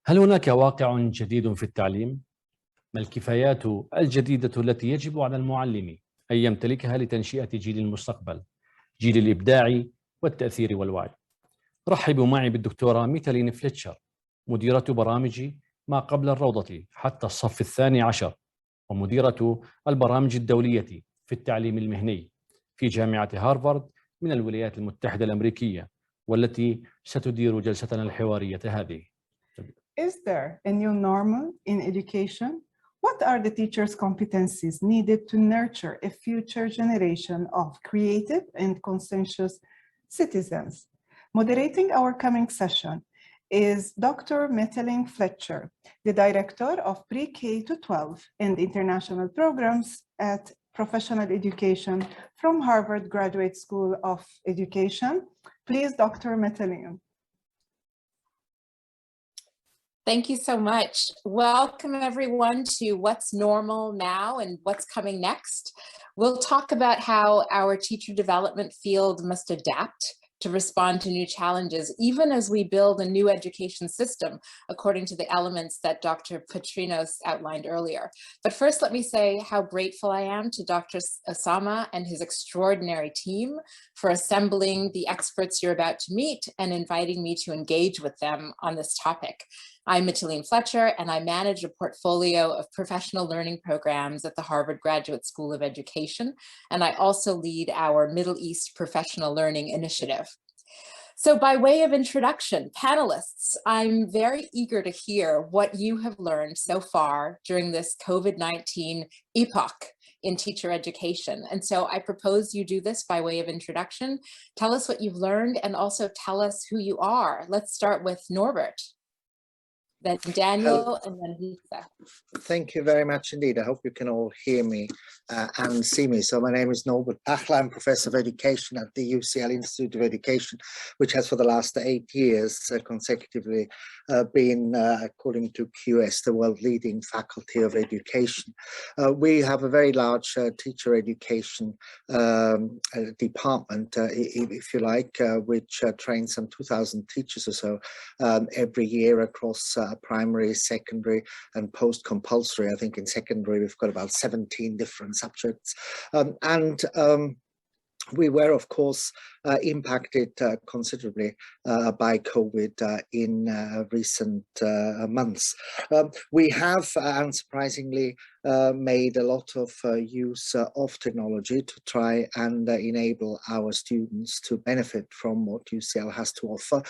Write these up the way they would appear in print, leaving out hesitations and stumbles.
هل هناك واقع جديد في التعليم؟ ما الكفايات الجديدة التي يجب على المعلم أن يمتلكها لتنشئة جيل المستقبل، جيل الإبداع والتأثير والوعي؟ رحبوا معي بالدكتورة ميتالين فليتشر، مديرة برامج ما قبل الروضة حتى الصف الثاني عشر، ومديرة البرامج الدولية في التعليم المهني في جامعة هارفارد من الولايات المتحدة الأمريكية، والتي ستدير جلستنا الحوارية هذه. Is there a new normal in education? What are the teachers' competencies needed to nurture a future generation of creative and conscientious citizens? Moderating our coming session is Dr. Mitalene Fletcher, the Director of PreK to 12 and International Programs at Professional Education from Harvard Graduate School of Education. Please, Dr. Mitalene. Thank you so much. Welcome everyone to What's Normal Now and What's Coming Next. We'll talk about how our teacher development field must adapt to respond to new challenges, even as we build a new education system, according to the elements that Dr. Petrinos outlined earlier. But first, let me say how grateful I am to Dr. Osama and his extraordinary team for assembling the experts you're about to meet and inviting me to engage with them on this topic. I'm Mitalene Fletcher, and I manage a portfolio of professional learning programs at the Harvard Graduate School of Education, and I also lead our Middle East Professional Learning Initiative. So by way of introduction, panelists, I'm very eager to hear what you have learned so far during this COVID-19 epoch in teacher education. And so I propose you do this by way of introduction. Tell us what you've learned and also tell us who you are. Let's start with Norbert. Then Daniel, and then Hissa. Thank you very much indeed. I hope you can all hear me and see me. So my name is Norbert Paklam. I'm Professor of Education at the UCL Institute of Education, which has for the last 8 years consecutively been, according to QS, the world leading faculty of education. We have a very large teacher education department, if you like, which trains some 2,000 teachers or so every year across primary, secondary and post-compulsory. I think in secondary we've got about 17 different subjects, we were, of course, impacted considerably by COVID in recent months. We have, unsurprisingly, made a lot of use of technology to try and enable our students to benefit from what UCL has to offer.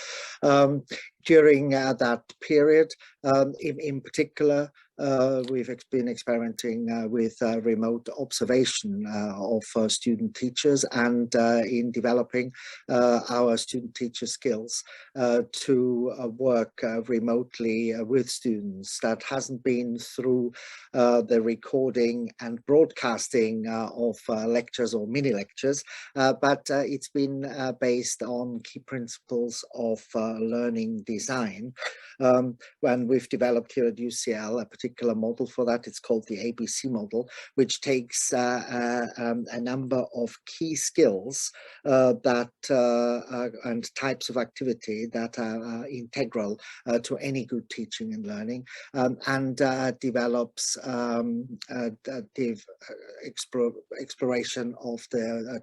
During that period, in particular, we've been experimenting with remote observation of student teachers and in developing our student teacher skills to work remotely with students. That hasn't been through the recording and broadcasting of lectures or mini lectures, but it's been based on key principles of learning design. When we've developed here at UCL a particular model for that, it's called the ABC model, which takes a number of key skills that and types of activity that are integral to any good teaching and learning, and develops the exploration of the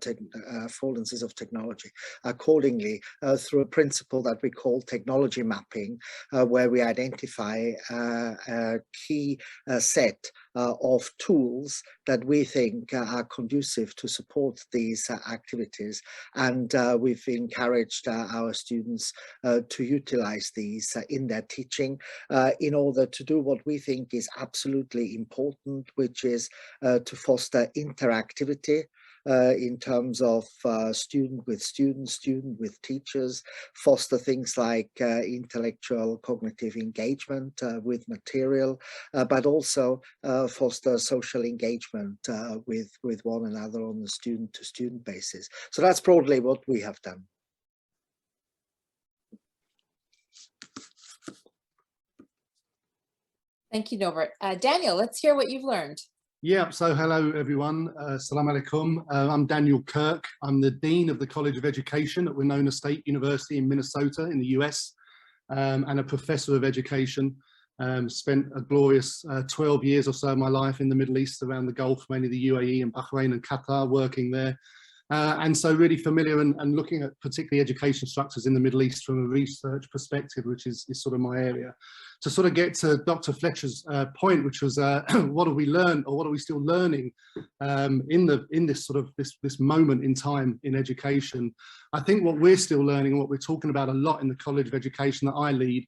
affordances of technology accordingly through a principle that we call technology mapping, where we identify a key set of tools that we think are conducive to support these activities. And we've encouraged our students to utilize these in their teaching in order to do what we think is absolutely important, which is to foster interactivity in terms of student with students, student with teachers, foster things like intellectual cognitive engagement with material, but also foster social engagement with one another on the student-to-student basis. So that's broadly what we have done. Thank you, Norbert. Daniel, let's hear what you've learned. Yeah, so hello everyone, Assalamu alaikum. I'm Daniel Kirk. I'm the Dean of the College of Education at Winona State University in Minnesota in the US. and a professor of education. Spent a glorious 12 years or so of my life in the Middle East, around the Gulf, mainly the UAE and Bahrain and Qatar, working there. And so really familiar and looking at particularly education structures in the Middle East from a research perspective, which is sort of my area. To sort of get to Dr. Fletcher's point, which was what have we learned, or what are we still learning in this sort of this moment in time in education? I think what we're still learning, and what we're talking about a lot in the College of Education that I lead,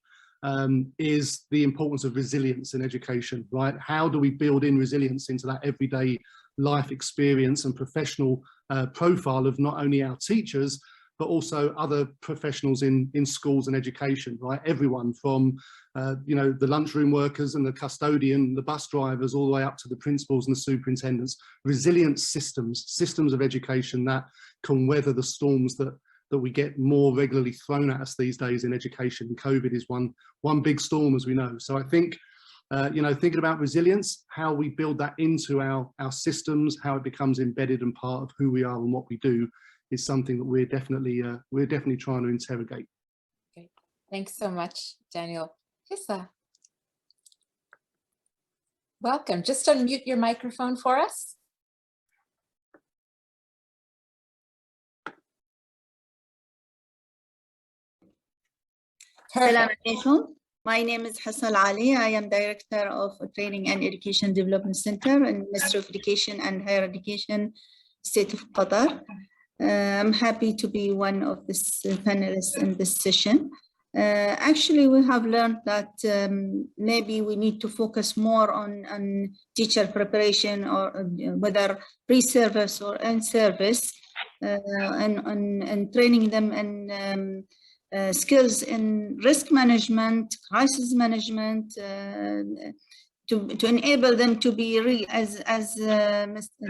is the importance of resilience in education, right? How do we build in resilience into that everyday life experience and professional profile of not only our teachers, but also other professionals in schools and education, right? Everyone from, you know, the lunchroom workers and the custodian, the bus drivers, all the way up to the principals and the superintendents. Resilient systems of education that can weather the storms that we get more regularly thrown at us these days in education. COVID is one big storm, as we know. So I think, you know, thinking about resilience, how we build that into our systems, how it becomes embedded and part of who we are and what we do, is something that we're definitely trying to interrogate. Great. Thanks so much, Daniel. Hissa, welcome. Just unmute your microphone for us. Assalamu alaikum. My name is Hissa Al Aali. I am Director of Training and Education Development Center in Ministry of Education and Higher Education, State of Qatar. I'm happy to be one of the panelists in this session. Actually, we have learned that maybe we need to focus more on teacher preparation, or whether pre-service or in-service, and training them in skills in risk management, crisis management, to enable them to be, as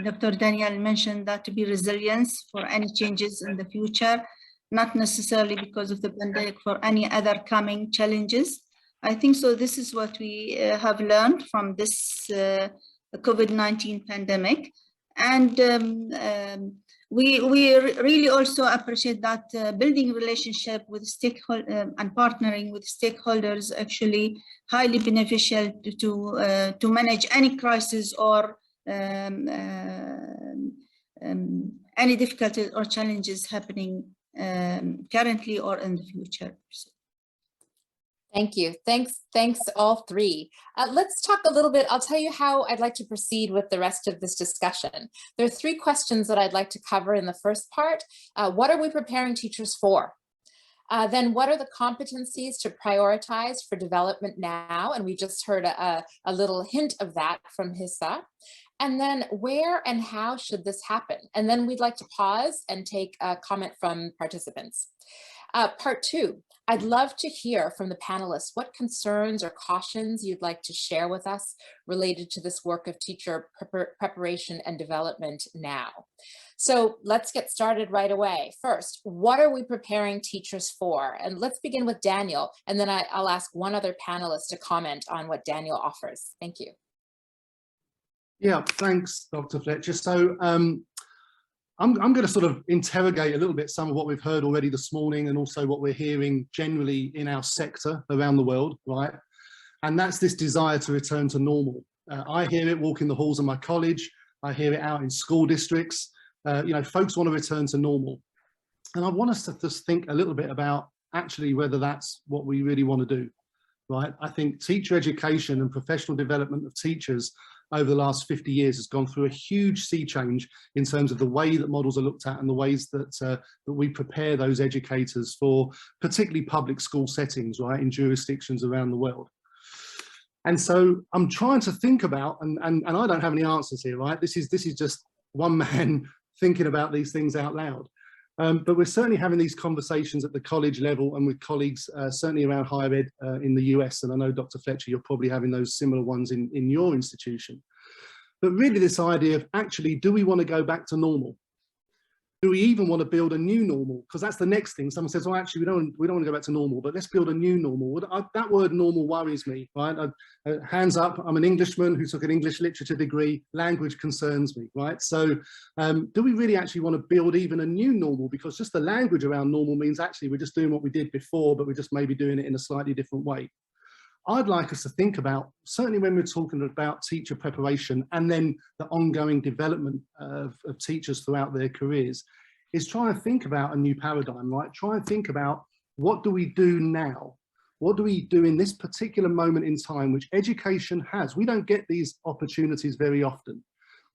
Dr. Daniel mentioned, that to be resilient for any changes in the future, not necessarily because of the pandemic, for any other coming challenges. I think so. This is what we have learned from this COVID-19 pandemic. And we really also appreciate that building relationship with stakeholders and partnering with stakeholders actually highly beneficial to manage any crisis or any difficulties or challenges happening currently or in the future. Thank you. Thanks all three. Let's talk a little bit. I'll tell you how I'd like to proceed with the rest of this discussion. There are three questions that I'd like to cover in the first part. What are we preparing teachers for? Then what are the competencies to prioritize for development now? And we just heard a little hint of that from Hissa. And then where and how should this happen? And then we'd like to pause and take a comment from participants. Part two, I'd love to hear from the panelists what concerns or cautions you'd like to share with us related to this work of teacher preparation and development now. So let's get started right away. First, what are we preparing teachers for? And let's begin with Daniel, and then I'll ask one other panelist to comment on what Daniel offers. Thank you. Yeah, thanks, Dr. Fletcher. So I'm going to sort of interrogate a little bit some of what we've heard already this morning, and also what we're hearing generally in our sector around the world, right? And that's this desire to return to normal. I hear it walking the halls of my college. I hear it out in school districts. You know, folks want to return to normal. And I want us to just think a little bit about actually whether that's what we really want to do, right? I think teacher education and professional development of teachers over the last 50 years has gone through a huge sea change in terms of the way that models are looked at and the ways that that we prepare those educators for particularly public school settings, right, in jurisdictions around the world. And so I'm trying to think about, and I don't have any answers here, right? This is just one man thinking about these things out loud. But we're certainly having these conversations at the college level and with colleagues, certainly around higher ed in the US. And I know, Dr. Fletcher, you're probably having those similar ones in your institution. But really this idea of actually, do we want to go back to normal? Do we even want to build a new normal? Because that's the next thing. Someone says, "Oh, actually, we don't want to go back to normal, but let's build a new normal." That word "normal" worries me. Right? Hands up. I'm an Englishman who took an English literature degree. Language concerns me. Right? So, do we really actually want to build even a new normal? Because just the language around normal means actually we're just doing what we did before, but we're just maybe doing it in a slightly different way. I'd like us to think about, certainly when we're talking about teacher preparation and then the ongoing development of teachers throughout their careers, is try and think about a new paradigm, right? Try and think about, what do we do now? What do we do in this particular moment in time, which education has? We don't get these opportunities very often.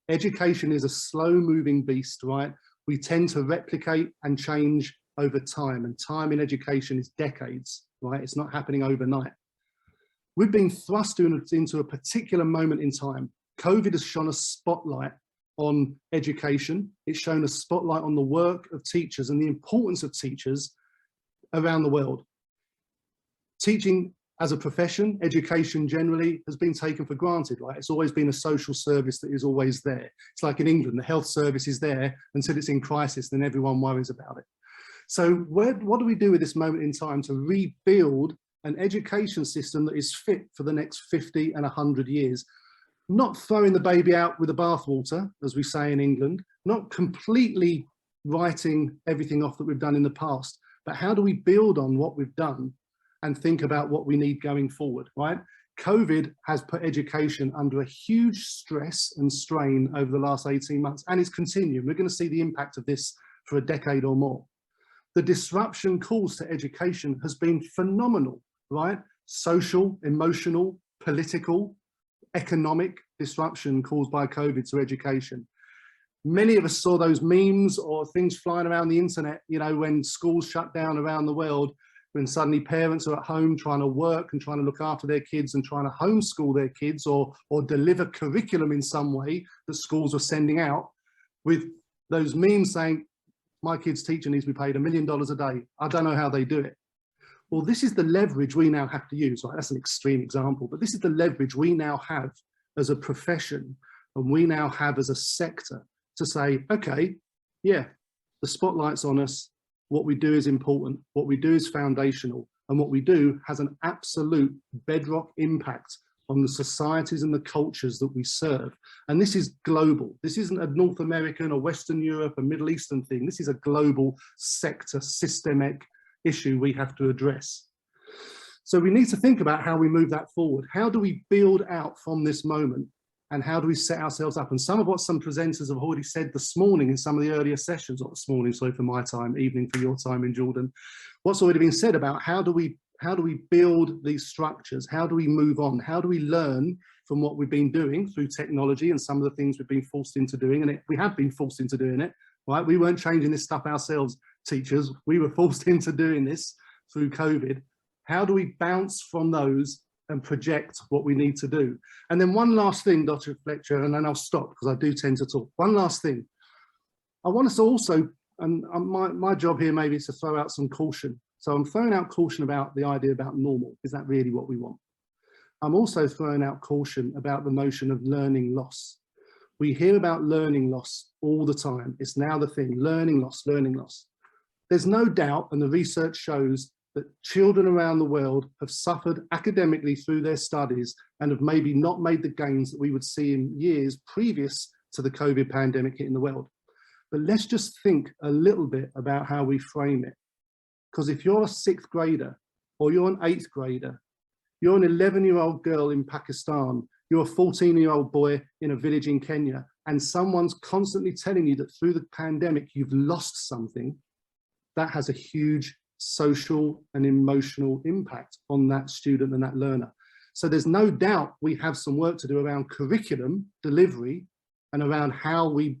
Education is a slow moving beast, right? We tend to replicate and change over time, and time in education is decades, right? It's not happening overnight. We've been thrust into a particular moment in time. COVID has shone a spotlight on education. It's shown a spotlight on the work of teachers and the importance of teachers around the world. Teaching as a profession, education generally, has been taken for granted, right? It's always been a social service that is always there. It's like in England, the health service is there until it's in crisis, then everyone worries about it. So what do we do with this moment in time to rebuild an education system that is fit for the next 50 and 100 years? Not throwing the baby out with the bathwater, as we say in England, not completely writing everything off that we've done in the past, but how do we build on what we've done and think about what we need going forward, right? COVID has put education under a huge stress and strain over the last 18 months, and it's continuing. We're going to see the impact of this for a decade or more. The disruption caused to education has been phenomenal, right? Social, emotional, political, economic disruption caused by COVID to education. Many of us saw those memes or things flying around the internet, you know, when schools shut down around the world, when suddenly parents are at home trying to work and trying to look after their kids and trying to homeschool their kids or deliver curriculum in some way that schools were sending out, with those memes saying, "My kid's teacher needs to be paid $1 million a day. I don't know how they do it." Well, this is the leverage we now have to use, right? That's an extreme example, but this is the leverage we now have as a profession, and we now have as a sector to say, okay, yeah, the spotlight's on us. What we do is important. What we do is foundational, and what we do has an absolute bedrock impact on the societies and the cultures that we serve. And this is global. This isn't a North American or Western Europe, a Middle Eastern thing. This is a global sector, systemic issue we have to address. So we need to think about how we move that forward. How do we build out from this moment, and how do we set ourselves up? And some of what some presenters have already said this morning in some of the earlier sessions, or this morning, sorry for my time, evening for your time in Jordan, what's already been said about how do we build these structures? How do we move on? How do we learn from what we've been doing through technology and some of the things we've been forced into doing? And we have been forced into doing it, right? We weren't changing this stuff ourselves, teachers. We were forced into doing this through COVID. How do we bounce from those and project what we need to do? And then one last thing, Dr. Fletcher, and then I'll stop because I do tend to talk. One last thing. I want us to also, and my job here maybe is to throw out some caution. So I'm throwing out caution about the idea about normal. Is that really what we want? I'm also throwing out caution about the notion of learning loss. We hear about learning loss all the time. It's now the thing, learning loss, learning loss. There's no doubt, and the research shows, that children around the world have suffered academically through their studies and have maybe not made the gains that we would see in years previous to the COVID pandemic hitting the world. But let's just think a little bit about how we frame it. Because if you're a 6th grader, or you're an 8th grader, you're an 11-year-old girl in Pakistan, you're a 14-year-old boy in a village in Kenya, and someone's constantly telling you that through the pandemic you've lost something, that has a huge social and emotional impact on that student and that learner. So there's no doubt we have some work to do around curriculum delivery and around how we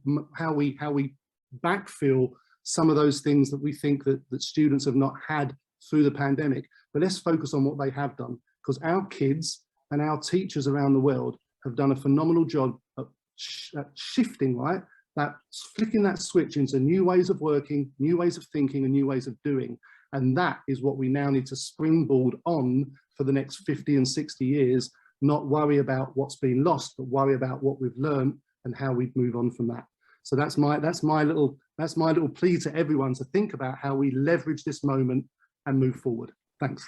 backfill some of those things that we think that students have not had through the pandemic. But let's focus on what they have done, because our kids and our teachers around the world have done a phenomenal job at shifting, right? That flicking that switch into new ways of working, new ways of thinking, and new ways of doing. And that is what we now need to springboard on for the next 50 and 60 years, not worry about what's been lost, but worry about what we've learned and how we move on from that. So that's my little That's my little plea to everyone, to think about how we leverage this moment and move forward. Thanks.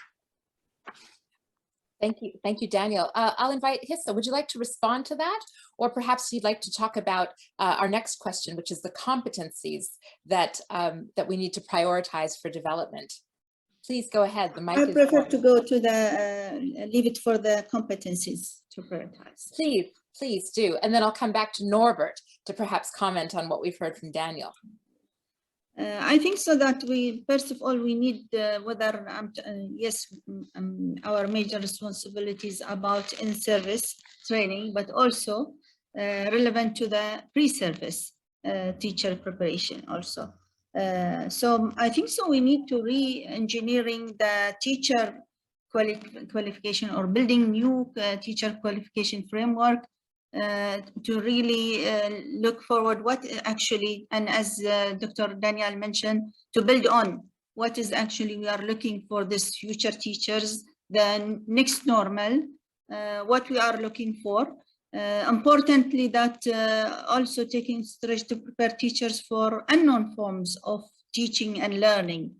Thank you, Daniel. I'll invite Hissa. Would you like to respond to that? Or perhaps you'd like to talk about our next question, which is the competencies that, that we need to prioritize for development. Please go ahead. The mic I is prefer yours. to go to the, leave it for the competencies to prioritize. Please do. And then I'll come back to Norbert to perhaps comment on what we've heard from Daniel. I think so that we, first of all, we need whether, yes, our major responsibilities about in-service training, but also relevant to the pre-service teacher preparation also. So I think so we need to re-engineering the teacher qualification or building new teacher qualification framework to really look forward what actually, and as Dr. Daniel mentioned, to build on what is actually we are looking for this future teachers, the next normal, what we are looking for. Importantly, that also taking steps to prepare teachers for unknown forms of teaching and learning.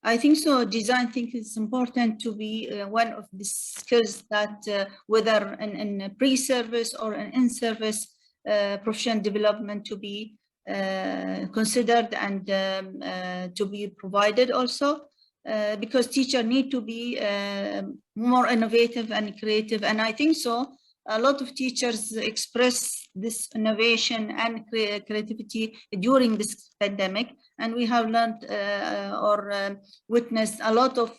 I think so. Design thinking is important to be one of the skills that whether in a pre-service or an in-service professional development to be considered and to be provided also, because teachers need to be more innovative and creative. And I think so. A lot of teachers express this innovation and creativity during this pandemic, and we have learned or witnessed a lot of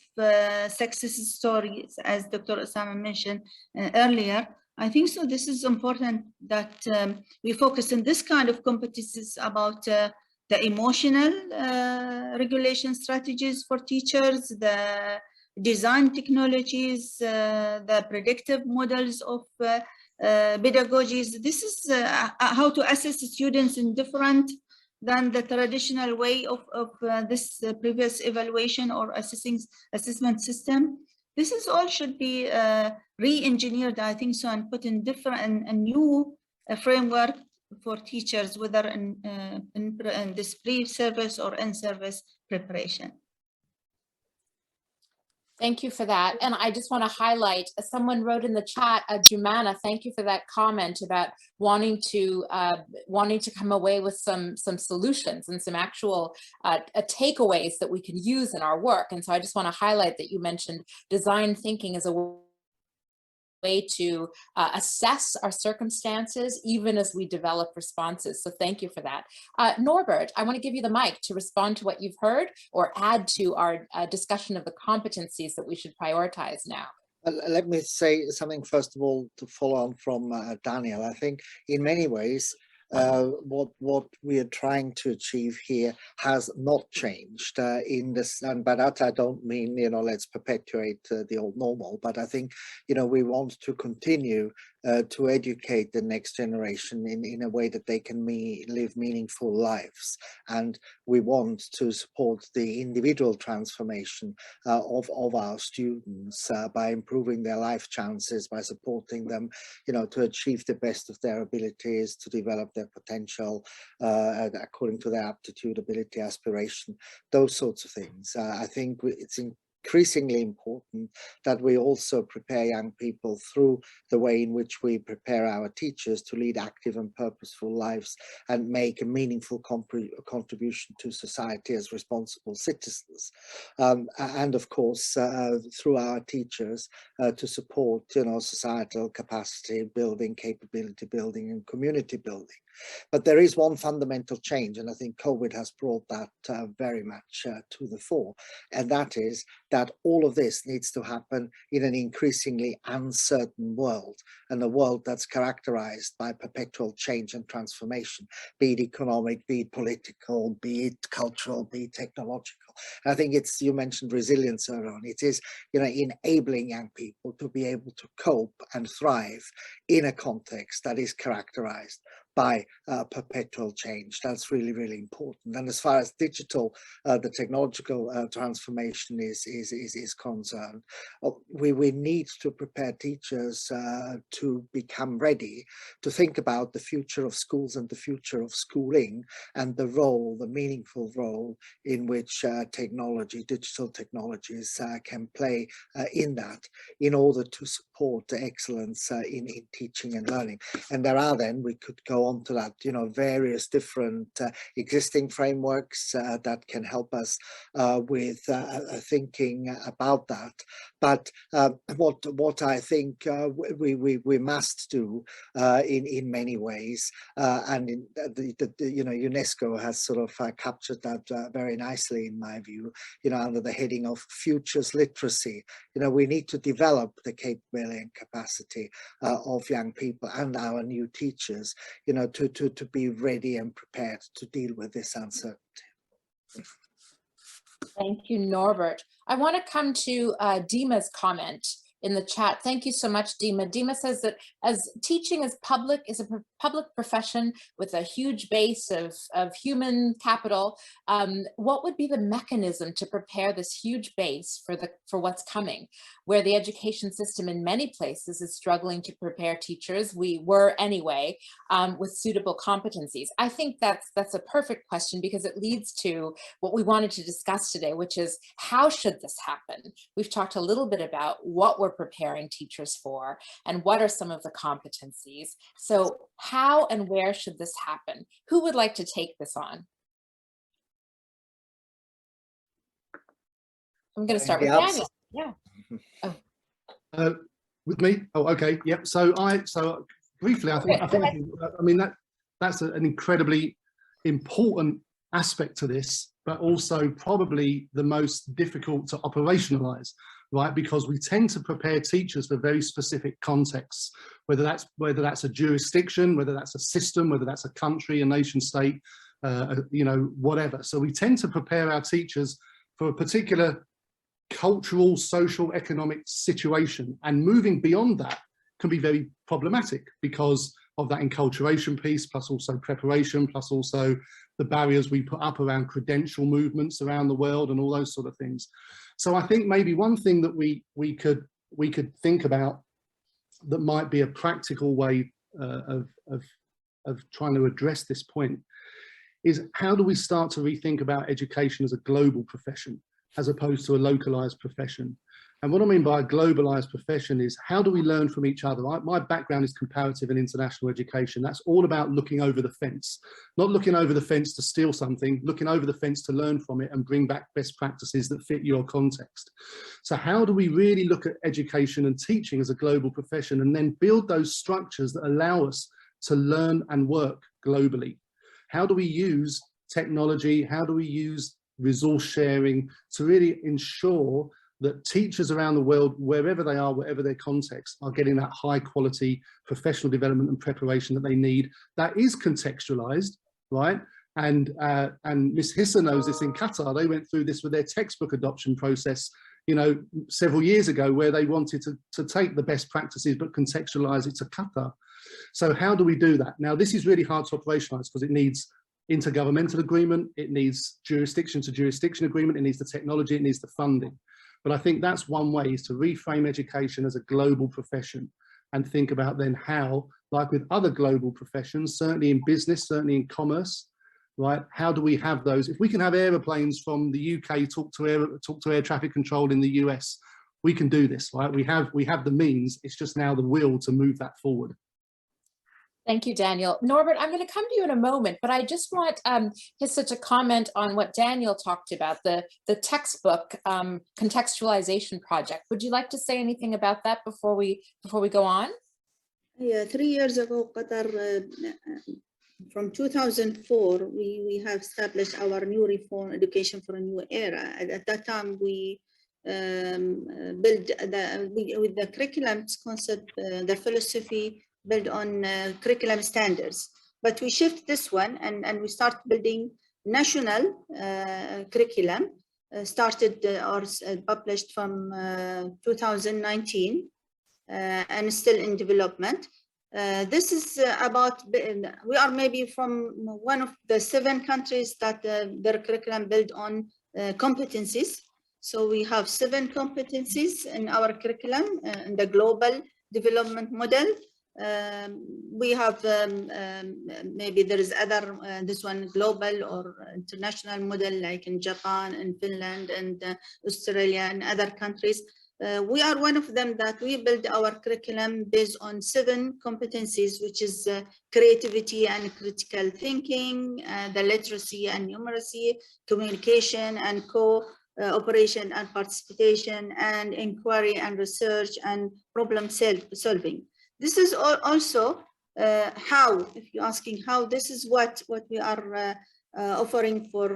success stories, as Dr. Osama mentioned earlier. I think so. This is important that we focus on this kind of competencies about the emotional regulation strategies for teachers, the design technologies, the predictive models of pedagogies. This is how to assess students in different than the traditional way of this previous evaluation or assessment system. This is all should be re-engineered, I think so, and put in different and new framework for teachers, whether in this pre-service or in-service preparation. Thank you for that. And I just want to highlight, someone wrote in the chat, Jumana, thank you for that comment about wanting to come away with some solutions and some actual takeaways that we can use in our work. And so I just want to highlight that you mentioned design thinking as a way to assess our circumstances, even as we develop responses. So thank you for that. Norbert, I want to give you the mic to respond to what you've heard or add to our discussion of the competencies that we should prioritize now. Let me say something, first of all, to follow on from Daniel. I think in many ways, what we are trying to achieve here has not changed in this, and by that I don't mean, you know, let's perpetuate the old normal, but I think, you know, we want to continue to educate the next generation in a way that they can live meaningful lives, and we want to support the individual transformation of our students by improving their life chances, by supporting them, you know, to achieve the best of their abilities, to develop their potential according to their aptitude, ability, aspiration, those sorts of things. I think it's increasingly important that we also prepare young people through the way in which we prepare our teachers to lead active and purposeful lives and make a meaningful contribution to society as responsible citizens. And of course, through our teachers to support, you know, societal capacity building, capability building, and community building. But there is one fundamental change, and I think COVID has brought that very much to the fore, and that is that all of this needs to happen in an increasingly uncertain world, and a world that's characterized by perpetual change and transformation, be it economic, be it political, be it cultural, be it technological. I think it's, you mentioned resilience earlier on, it is, you know, enabling young people to be able to cope and thrive in a context that is characterized by perpetual change. That's really, really important. And as far as digital, the technological transformation is concerned, we need to prepare teachers to become ready to think about the future of schools and the future of schooling, and the role, the meaningful role in which technology, digital technologies can play in that, in order to support the excellence in teaching and learning. And there are then, we could go on to that, you know, various different existing frameworks that can help us with thinking about that. But what I think we must do in many ways, and in you know, UNESCO has sort of captured that very nicely in my view, you know, under the heading of futures literacy. You know, we need to develop the capability and capacity of young people and our new teachers, you know, to be ready and prepared to deal with this uncertainty. Thank you, Norbert. I want to come to Dima's comment in the chat. Thank you so much, Dima. Dima says that as teaching is a public profession with a huge base of human capital, what would be the mechanism to prepare this huge base for what's coming, where the education system in many places is struggling to prepare teachers? We were anyway, with suitable competencies. I think that's a perfect question, because it leads to what we wanted to discuss today, which is how should this happen? We've talked a little bit about what we're preparing teachers for and what are some of the competencies. So how and where should this happen? Who would like to take this on? I'm going to start with Daniel. Yeah. Oh. With me? Oh, okay. Yep. So briefly, I mean, that's an incredibly important aspect to this, but also probably the most difficult to operationalize, right? Because we tend to prepare teachers for very specific contexts, whether that's a jurisdiction, whether that's a system, whether that's a country, a nation state, you know, whatever. So we tend to prepare our teachers for a particular cultural, social, economic situation, and moving beyond that can be very problematic because of that enculturation piece, plus also preparation, plus also the barriers we put up around credential movements around the world and all those sort of things. So I think maybe one thing that we could think about that might be a practical way of trying to address this point is, how do we start to rethink about education as a global profession as opposed to a localized profession? And what I mean by a globalized profession is, how do we learn from each other? My background is comparative and international education. That's all about looking over the fence, not looking over the fence to steal something, looking over the fence to learn from it and bring back best practices that fit your context. So how do we really look at education and teaching as a global profession, and then build those structures that allow us to learn and work globally? How do we use technology? How do we use resource sharing to really ensure that teachers around the world, wherever they are, whatever their context, are getting that high quality professional development and preparation that they need, that is contextualized, right? And Ms. Hissa knows this in Qatar. They went through this with their textbook adoption process, you know, several years ago, where they wanted to take the best practices but contextualize it to Qatar. So how do we do that? Now, this is really hard to operationalize because it needs intergovernmental agreement, it needs jurisdiction to jurisdiction agreement, it needs the technology, it needs the funding. But I think that's one way, is to reframe education as a global profession and think about then how, like with other global professions, certainly in business, certainly in commerce, right? How do we have those? If we can have aeroplanes from the UK talk to air traffic control in the US, we can do this, right? We have the means. It's just now the will to move that forward. Thank you, Daniel. Norbert, I'm going to come to you in a moment, but I just want Hissa to comment on what Daniel talked about, the textbook contextualization project. Would you like to say anything about that before we go on? Yeah, 3 years ago, Qatar, from 2004, we have established our new reform, education for a new era. At that time, we built with the curriculum concept, the philosophy, built on curriculum standards, but we shift this one and we start building national curriculum, started or published from 2019 and still in development. This is about, we are maybe from one of the 7 countries that their curriculum built on competencies. So we have 7 competencies in our curriculum in the global development model. We have maybe there is other this one global or international model like in Japan and Finland and Australia and other countries. We are one of them that we build our curriculum based on 7 competencies, which is creativity and critical thinking, the literacy and numeracy, communication and cooperation and participation, and inquiry and research and problem solving. This is also how, if you're asking how, this is what we are offering for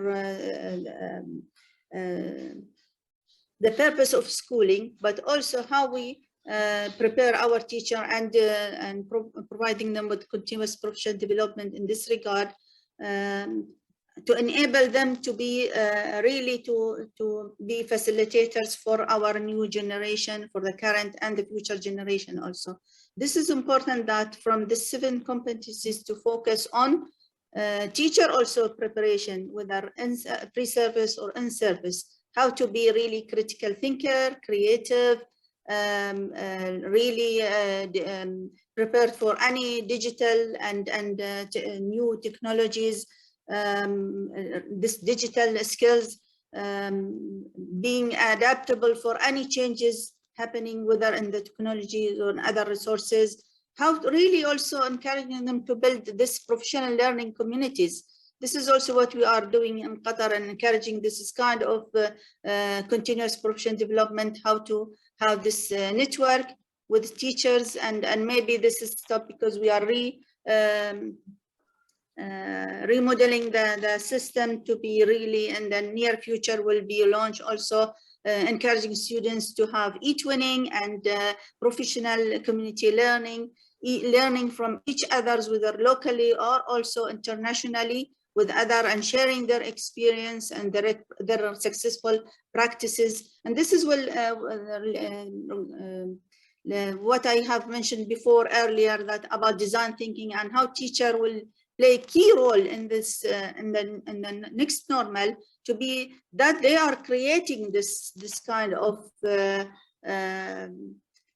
the purpose of schooling, but also how we prepare our teacher and providing them with continuous professional development in this regard, to enable them to be really to be facilitators for our new generation, for the current and the future generation also. This is important that from the 7 competencies to focus on teacher also preparation, whether in pre-service or in service, how to be really critical thinker, creative, really prepared for any digital and new technologies, this digital skills, being adaptable for any changes happening, whether in the technologies or in other resources, how to really also encouraging them to build this professional learning communities. This is also what we are doing in Qatar and encouraging this kind of continuous professional development, how to have this network with teachers, and maybe this is stop because we are remodeling the system to be really in the near future will be launched also, encouraging students to have e-twinning and professional community learning, learning from each others, whether locally or also internationally with other, and sharing their experience and their successful practices. And this is what I have mentioned before earlier, that about design thinking and how teacher will play a key role in this in the next normal, to be that they are creating this kind of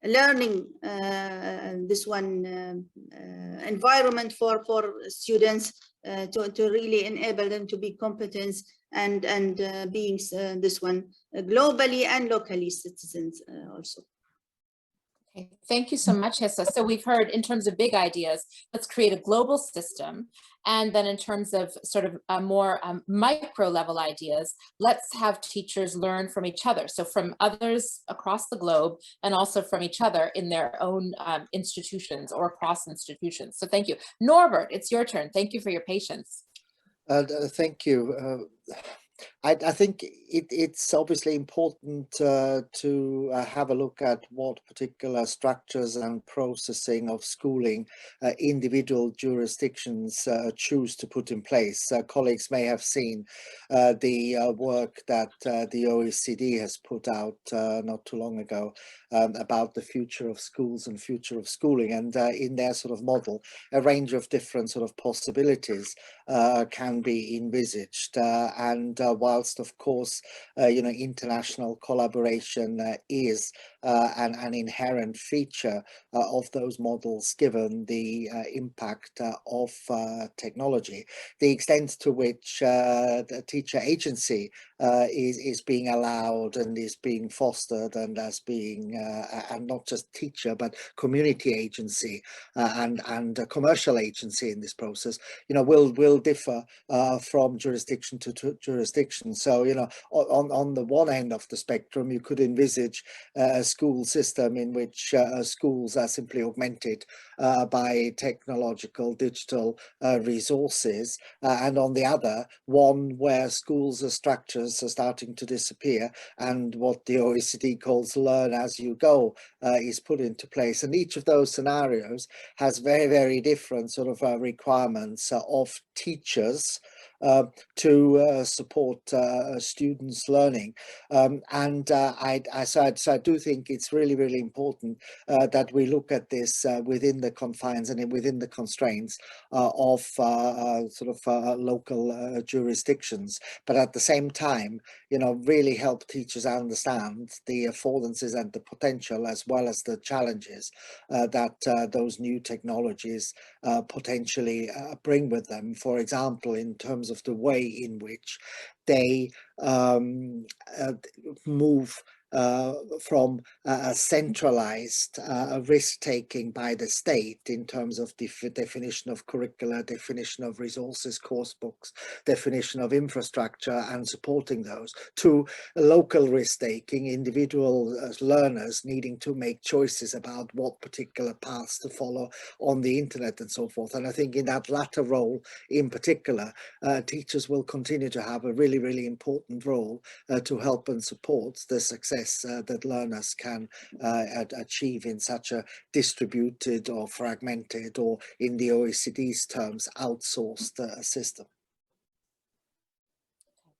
learning, this one environment for students to really enable them to be competent and being this one globally and locally citizens also. Okay, thank you so much, Hissa. So we've heard in terms of big ideas, let's create a global system. And then in terms of sort of more micro level ideas, let's have teachers learn from each other. So from others across the globe and also from each other in their own institutions or across institutions. So thank you. Norbert, it's your turn. Thank you for your patience. Thank you. I think it's obviously important to have a look at what particular structures and processing of schooling individual jurisdictions choose to put in place. Colleagues may have seen the work that the OECD has put out not too long ago about the future of schools and future of schooling, and in their sort of model, a range of different sort of possibilities can be envisaged, and whilst of course international collaboration is an inherent feature of those models, given the impact of technology, the extent to which the teacher agency is being allowed and is being fostered, and as being and not just teacher but community agency and commercial agency in this process, will differ from jurisdiction to jurisdiction. So on the one end of the spectrum, you could envisage a school system in which schools are simply augmented by technological digital resources, and on the other one where schools as structures are starting to disappear, and what the OECD calls learn as you go is put into place. And each of those scenarios has very, very different sort of requirements of teachers to support students' learning. So I do think it's really, really important that we look at this within the confines and within the constraints of local jurisdictions, but at the same time, really help teachers understand the affordances and the potential, as well as the challenges that those new technologies potentially bring with them. For example, in terms of the way in which they move from a centralized risk-taking by the state in terms of definition of curricula, definition of resources, course books, definition of infrastructure and supporting those, to local risk-taking, individual learners needing to make choices about what particular paths to follow on the internet and so forth. And I think in that latter role in particular, teachers will continue to have a really, really important role to help and support the success that learners can achieve in such a distributed or fragmented, or in the OECD's terms, outsourced system.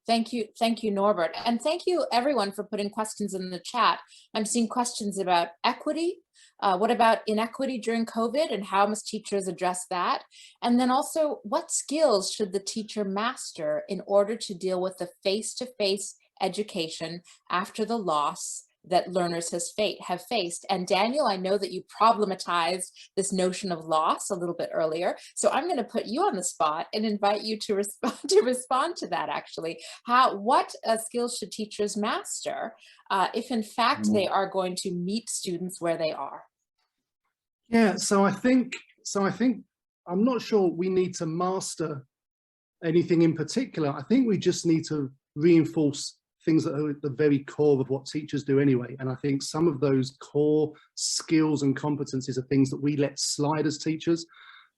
Thank you, Norbert. And thank you everyone for putting questions in the chat. I'm seeing questions about equity. What about inequity during COVID, and how must teachers address that? And then also, what skills should the teacher master in order to deal with the face-to-face education after the loss that learners have faced? And Daniel, I know that you problematized this notion of loss a little bit earlier, so I'm going to put you on the spot and invite you to respond to that. Actually, what skills should teachers master if in fact they are going to meet students where they are? Yeah, so I think I'm not sure we need to master anything in particular. I think we just need to reinforce things that are at the very core of what teachers do anyway. And I think some of those core skills and competencies are things that we let slide as teachers.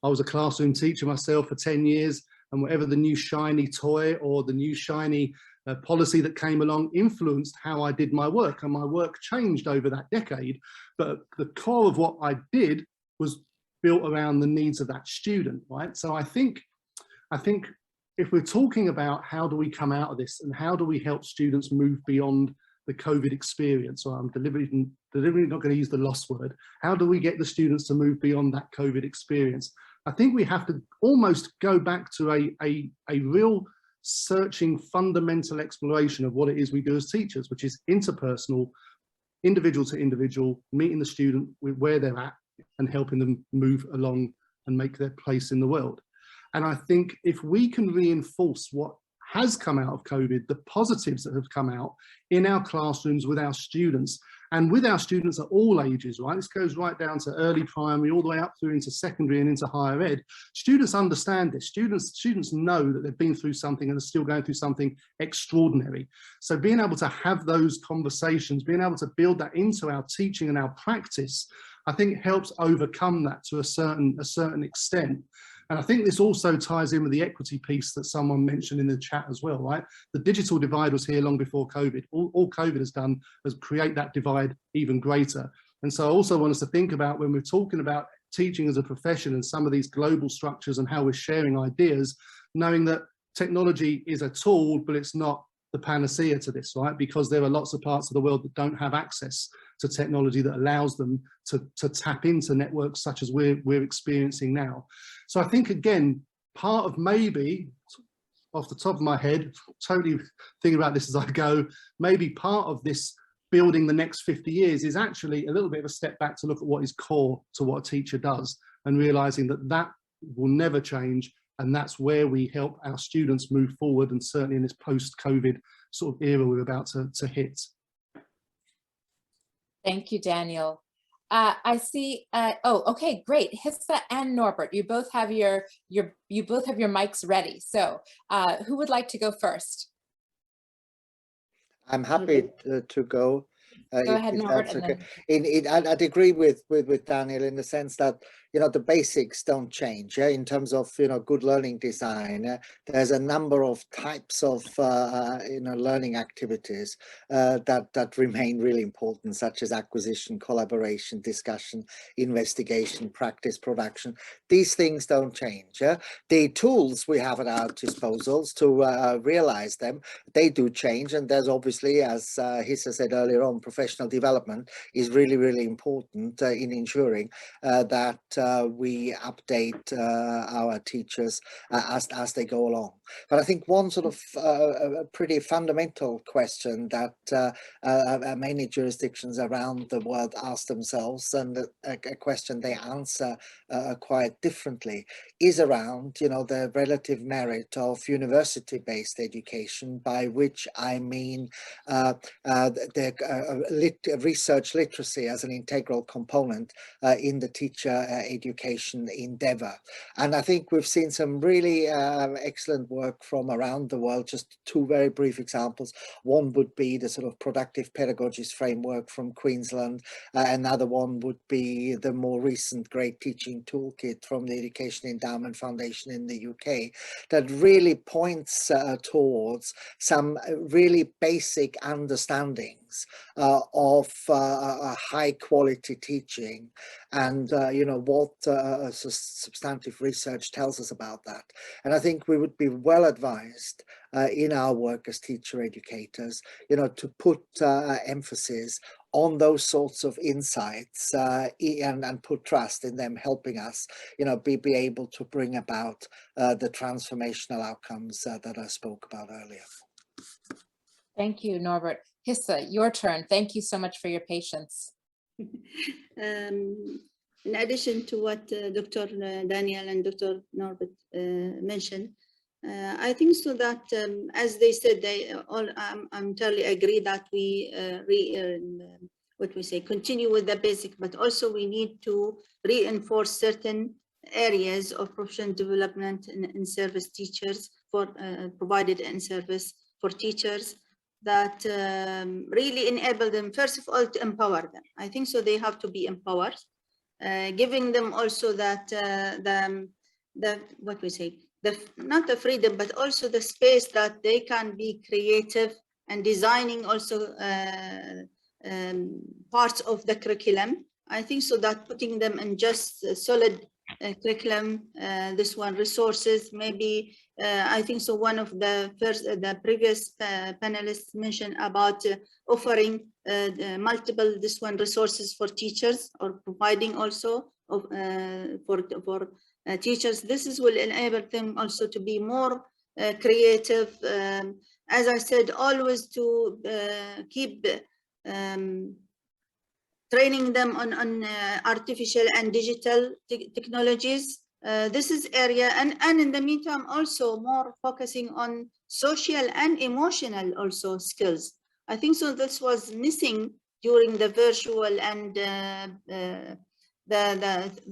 I was a classroom teacher myself for 10 years, and whatever the new shiny toy or the new shiny policy that came along influenced how I did my work, and my work changed over that decade. But the core of what I did was built around the needs of that student, right? So I think if we're talking about how do we come out of this and how do we help students move beyond the COVID experience, or I'm deliberately not going to use the lost word, how do we get the students to move beyond that COVID experience? I think we have to almost go back to a real searching fundamental exploration of what it is we do as teachers, which is interpersonal, individual to individual, meeting the student with where they're at and helping them move along and make their place in the world. And I think if we can reinforce what has come out of COVID, the positives that have come out in our classrooms with our students, and with our students at all ages, right? This goes right down to early primary, all the way up through into secondary and into higher ed. Students understand this. Students know that they've been through something and are still going through something extraordinary. So being able to have those conversations, being able to build that into our teaching and our practice, I think helps overcome that to a certain extent. And I think this also ties in with the equity piece that someone mentioned in the chat as well, right? The digital divide was here long before COVID. All COVID has done is create that divide even greater. And so I also want us to think about, when we're talking about teaching as a profession and some of these global structures and how we're sharing ideas, knowing that technology is a tool, but it's not the panacea to this, right? Because there are lots of parts of the world that don't have access to technology that allows them to tap into networks such as we're experiencing now. So I think, again, part of, maybe off the top of my head, totally thinking about this as I go, maybe part of this building the next 50 years is actually a little bit of a step back to look at what is core to what a teacher does, and realizing that that will never change. And that's where we help our students move forward, and certainly in this post-COVID sort of era we're about to hit. Thank you, Daniel. I see. Oh, okay, great. Hissa and Norbert, you both have your mics ready. So, who would like to go first? I'm happy to go. Go ahead, Norbert. I'd agree with Daniel in the sense that, the basics don't change. In terms of, good learning design, there's a number of types of, learning activities that remain really important, such as acquisition, collaboration, discussion, investigation, practice, production. These things don't change. The tools we have at our disposals to realize them, they do change. And there's obviously, as Hissa said earlier on, professional development is really, really important in ensuring that we update our teachers as they go along. But I think one sort of a pretty fundamental question that many jurisdictions around the world ask themselves, and a question they answer quite differently, is around, the relative merit of university-based education, by which I mean research literacy as an integral component in the teacher education endeavor. And I think we've seen some really excellent work from around the world. Just two very brief examples. One would be the sort of productive pedagogies framework from Queensland. Another one would be the more recent Great Teaching Toolkit from the Education Endowment Foundation in the UK, that really points towards some really basic understandings of high quality teaching, and what substantive research tells us about that. And I think we would be well advised in our work as teacher educators, to put emphasis on those sorts of insights and put trust in them helping us, be able to bring about the transformational outcomes that I spoke about earlier. Thank you, Norbert. Hissa, your turn. Thank you so much for your patience. In addition to what Dr. Daniel and Dr. Norbert mentioned, I think so that, as they said, I'm totally agree that we continue with the basic, but also we need to reinforce certain areas of professional development in service teachers for provided in service for teachers that really enable them, first of all, to empower them. I think so they have to be empowered, giving them also that not the freedom, but also the space that they can be creative and designing also parts of the curriculum. I think so that putting them in just a solid curriculum, this one resources, maybe I think so one of the previous panelists mentioned about offering multiple resources for teachers, or providing also for teachers. This will enable them also to be more creative. As I said, always to keep training them on artificial and digital technologies. This is area, and in the meantime also more focusing on social and emotional also skills. I think so this was missing during the virtual and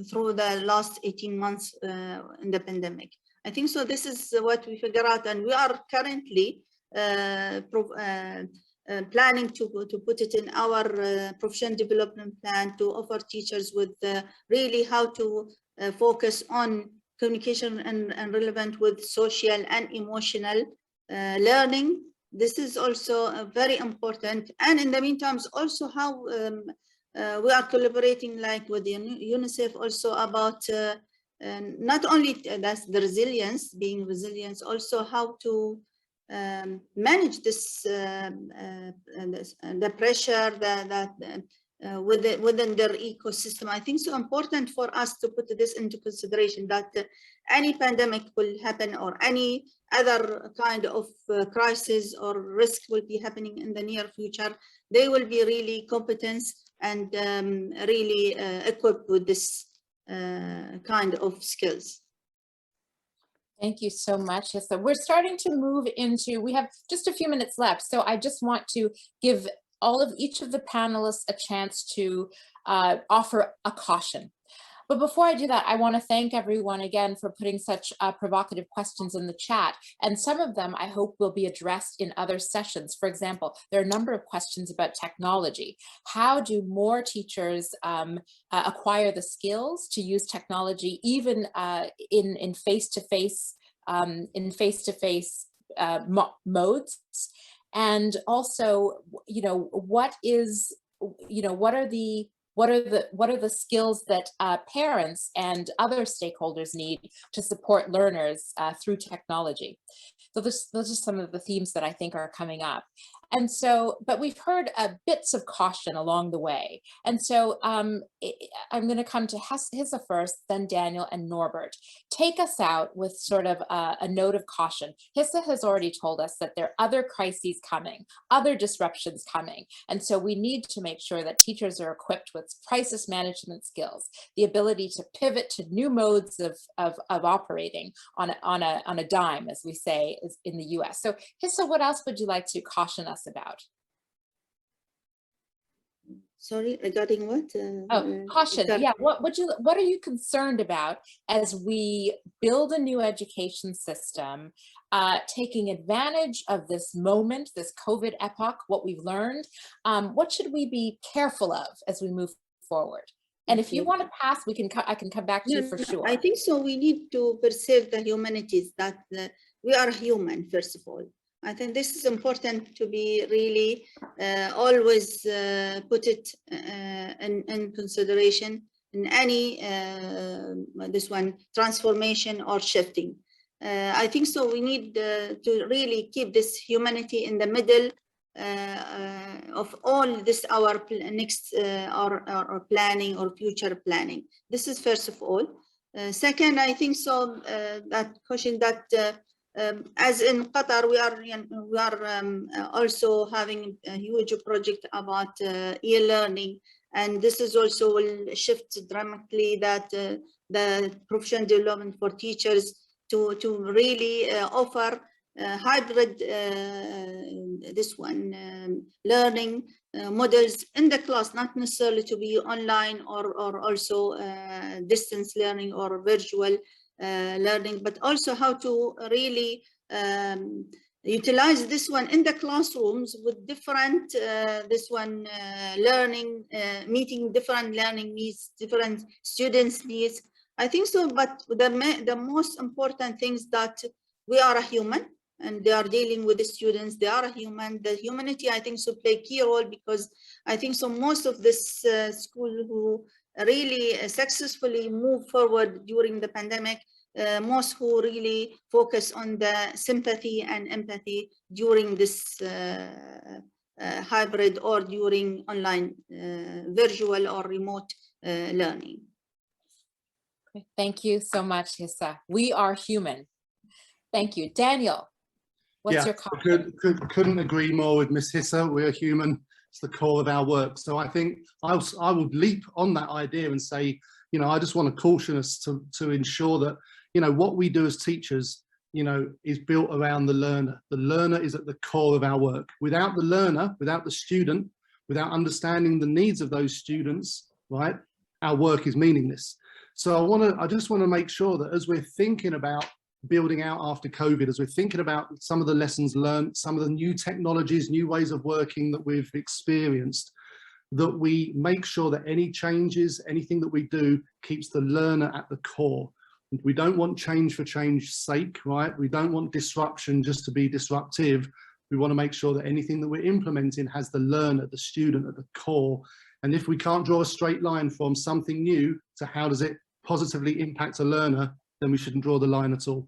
through the last 18 months in the pandemic. I think so this is what we figure out, and we are currently planning to put it in our professional development plan to offer teachers with really how to focus on communication and relevant with social and emotional learning. This is also very important. And in the meantime, also how we are collaborating like with the UNICEF also about not only that's the resilience, being resilient, also how to manage this the pressure that within their ecosystem. I think so important for us to put this into consideration, that any pandemic will happen or any other kind of crisis or risk will be happening in the near future. They will be really competent and really equipped with this kind of skills. Thank you so much, Hissa. We're starting to move into, we have just a few minutes left, so I just want to give each of the panelists a chance to offer a caution. But before I do that, I want to thank everyone again for putting such provocative questions in the chat. And some of them I hope will be addressed in other sessions. For example, there are a number of questions about technology. How do more teachers acquire the skills to use technology, even in face-to-face modes? And also, what are the skills that parents and other stakeholders need to support learners through technology? So those are some of the themes that I think are coming up. And so, but we've heard bits of caution along the way. And so I'm going to come to Hissa first, then Daniel and Norbert. Take us out with sort of a note of caution. Hissa has already told us that there are other crises coming, other disruptions coming. And so we need to make sure that teachers are equipped with crisis management skills, the ability to pivot to new modes of operating on a dime, as we say in the US. So Hissa, what else would you like to caution us about? Sorry, regarding what? Caution. Yeah. What are you concerned about as we build a new education system, taking advantage of this moment, this COVID epoch, what we've learned? What should we be careful of as we move forward? And if you want to pass, I can come back to you for sure. I think so. We need to perceive the humanities, that we are human, first of all. I think this is important to be really always put it in consideration in any transformation or shifting. I think so. We need to really keep this humanity in the middle of all this, our next our planning or future planning. This is first of all. Second, I think so that question that as in Qatar, we are also having a huge project about e-learning, and this is also will shift dramatically that the professional development for teachers to really offer hybrid learning models in the class, not necessarily to be online or also distance learning or virtual learning, but also how to really utilize this one in the classrooms with different learning, meeting different learning needs, different students' needs. I think so, but the most important things that we are a human, and they are dealing with the students. They are a human. The humanity, I think, so play a key role, because I think so most of this school who really successfully move forward during the pandemic, most who really focus on the sympathy and empathy during this hybrid or during online virtual or remote learning. Thank you so much, Hissa. We are human. Thank you. Daniel, what's your comment? Couldn't agree more with Ms. Hissa. We're human. It's the core of our work. So I think I would leap on that idea and say, I just want to caution us to ensure that, what we do as teachers, is built around the learner. The learner is at the core of our work. Without the learner, without the student, without understanding the needs of those students, right, our work is meaningless. So I just want to make sure that as we're thinking about building out after COVID, as we're thinking about some of the lessons learned, some of the new technologies, new ways of working that we've experienced, that we make sure that any changes, anything that we do, keeps the learner at the core. We don't want change for change's sake, right? We don't want disruption just to be disruptive. We want to make sure that anything that we're implementing has the learner, the student at the core. And if we can't draw a straight line from something new to how does it positively impact a learner, then we shouldn't draw the line at all.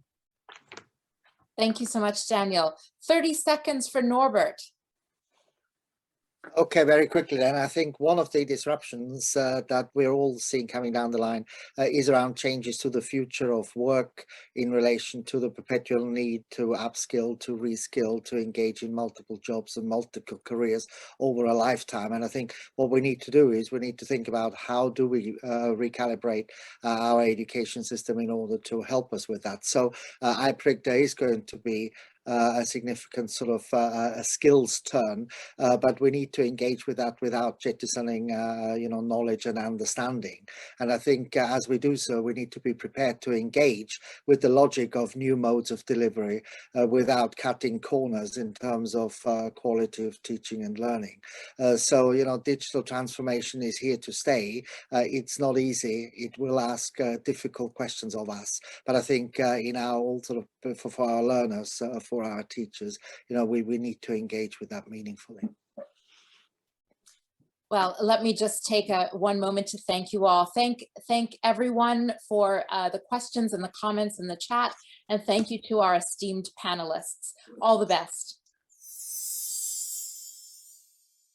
Thank you so much, Daniel. 30 seconds for Norbert. Okay, very quickly then. I think one of the disruptions that we're all seeing coming down the line is around changes to the future of work in relation to the perpetual need to upskill, to reskill, to engage in multiple jobs and multiple careers over a lifetime. And I think what we need to do is we need to think about how do we recalibrate our education system in order to help us with that. So PreK Day is going to be a significant sort of a skills turn, but we need to engage with that without jettisoning, knowledge and understanding. And I think as we do so, we need to be prepared to engage with the logic of new modes of delivery without cutting corners in terms of quality of teaching and learning. So, digital transformation is here to stay. It's not easy. It will ask difficult questions of us. But I think in our all sort of for our learners, for our teachers, we need to engage with that meaningfully. Well, let me just take one moment to thank you all. Thank everyone for the questions and the comments in the chat, and thank you to our esteemed panelists. All the best.